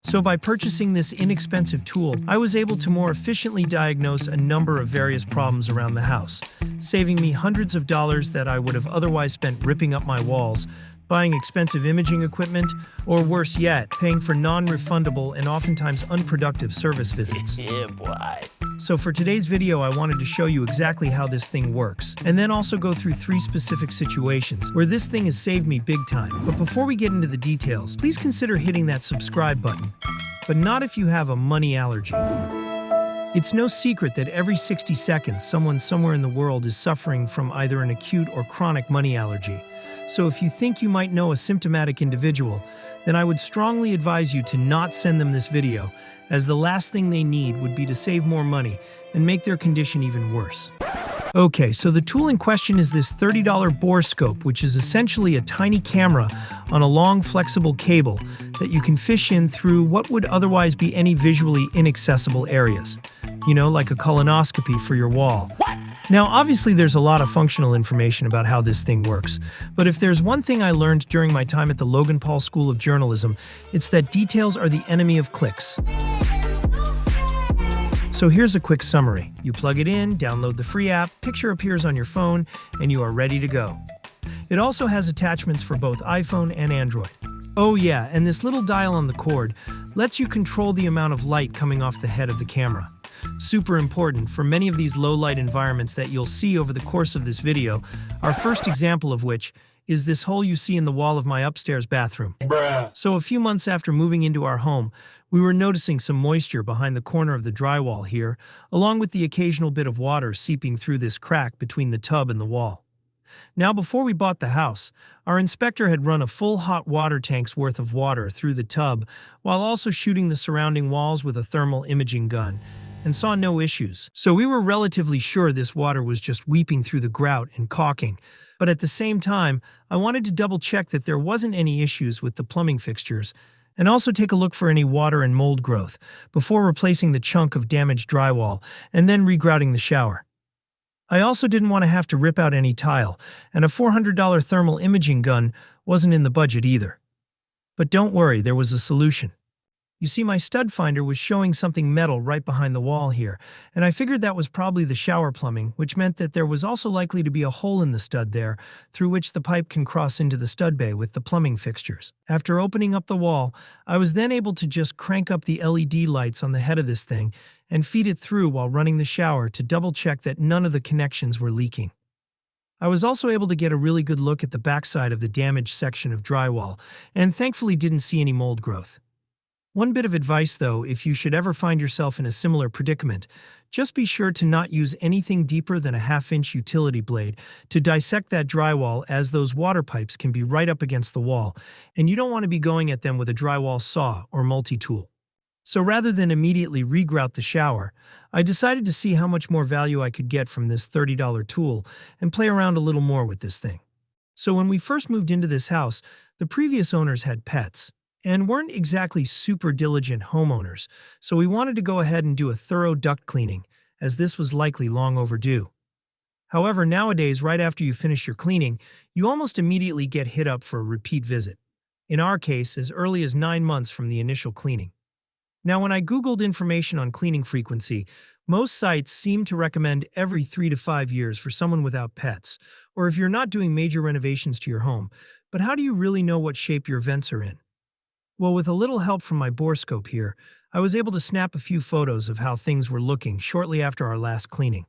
So by purchasing this inexpensive tool, I was able to more efficiently diagnose a number of various problems around the house, saving me hundreds of dollars that I would have otherwise spent ripping up my walls, buying expensive imaging equipment, or worse yet, paying for non-refundable and oftentimes unproductive service visits. Yeah, boy. So for today's video, I wanted to show you exactly how this thing works, and then also go through 3 specific situations where this thing has saved me big time. But before we get into the details, please consider hitting that subscribe button, but not if you have a money allergy. It's no secret that every 60 seconds, someone somewhere in the world is suffering from either an acute or chronic money allergy. So if you think you might know a symptomatic individual, then I would strongly advise you to not send them this video, as the last thing they need would be to save more money and make their condition even worse. Okay, so the tool in question is this $30 borescope, which is essentially a tiny camera on a long, flexible cable that you can fish in through what would otherwise be any visually inaccessible areas. You know, like a colonoscopy for your wall. Now, obviously, there's a lot of functional information about how this thing works, but if there's one thing I learned during my time at the Logan Paul School of Journalism, it's that details are the enemy of clicks. So here's a quick summary. You plug it in, download the free app, picture appears on your phone, and you are ready to go. It also has attachments for both iPhone and Android. Oh yeah, and this little dial on the cord lets you control the amount of light coming off the head of the camera. Super important for many of these low-light environments that you'll see over the course of this video, our first example of which is this hole you see in the wall of my upstairs bathroom. So a few months after moving into our home, we were noticing some moisture behind the corner of the drywall here, along with the occasional bit of water seeping through this crack between the tub and the wall. Now, before we bought the house, our inspector had run a full hot water tank's worth of water through the tub while also shooting the surrounding walls with a thermal imaging gun, and saw no issues. So we were relatively sure this water was just weeping through the grout and caulking, but at the same time, I wanted to double-check that there wasn't any issues with the plumbing fixtures, and also take a look for any water and mold growth before replacing the chunk of damaged drywall and then regrouting the shower. I also didn't want to have to rip out any tile, and a $400 thermal imaging gun wasn't in the budget either. But don't worry, there was a solution. You see, my stud finder was showing something metal right behind the wall here, and I figured that was probably the shower plumbing, which meant that there was also likely to be a hole in the stud there, through which the pipe can cross into the stud bay with the plumbing fixtures. After opening up the wall, I was then able to just crank up the LED lights on the head of this thing and feed it through while running the shower to double-check that none of the connections were leaking. I was also able to get a really good look at the backside of the damaged section of drywall, and thankfully didn't see any mold growth. One bit of advice, though, if you should ever find yourself in a similar predicament, just be sure to not use anything deeper than a half-inch utility blade to dissect that drywall, as those water pipes can be right up against the wall, and you don't want to be going at them with a drywall saw or multi-tool. So rather than immediately regrout the shower, I decided to see how much more value I could get from this $30 tool and play around a little more with this thing. So when we first moved into this house, the previous owners had pets and weren't exactly super diligent homeowners, so we wanted to go ahead and do a thorough duct cleaning, as this was likely long overdue. However, nowadays, right after you finish your cleaning, you almost immediately get hit up for a repeat visit. In our case, as early as 9 months from the initial cleaning. Now, when I Googled information on cleaning frequency, most sites seem to recommend every 3 to 5 years for someone without pets, or if you're not doing major renovations to your home. But how do you really know what shape your vents are in? Well, with a little help from my borescope here, I was able to snap a few photos of how things were looking shortly after our last cleaning.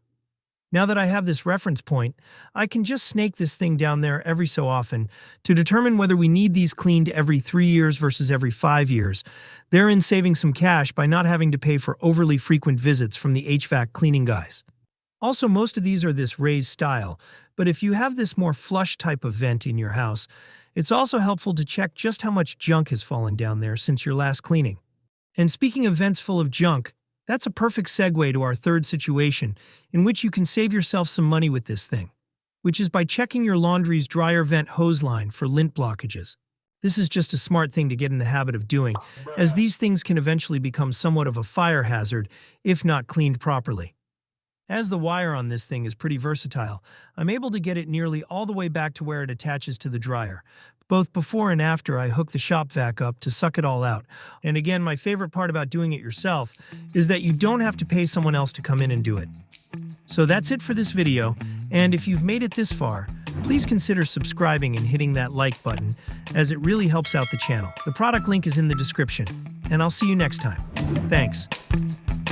Now that I have this reference point, I can just snake this thing down there every so often to determine whether we need these cleaned every 3 years versus every 5 years, therein saving some cash by not having to pay for overly frequent visits from the HVAC cleaning guys. Also, most of these are this raised style, but if you have this more flush type of vent in your house, it's also helpful to check just how much junk has fallen down there since your last cleaning. And speaking of vents full of junk, that's a perfect segue to our third situation, in which you can save yourself some money with this thing, which is by checking your laundry's dryer vent hose line for lint blockages. This is just a smart thing to get in the habit of doing, as these things can eventually become somewhat of a fire hazard if not cleaned properly. As the wire on this thing is pretty versatile, I'm able to get it nearly all the way back to where it attaches to the dryer. Both before and after, I hook the shop vac up to suck it all out. And again, my favorite part about doing it yourself is that you don't have to pay someone else to come in and do it. So that's it for this video, and if you've made it this far, please consider subscribing and hitting that like button, as it really helps out the channel. The product link is in the description, and I'll see you next time. Thanks.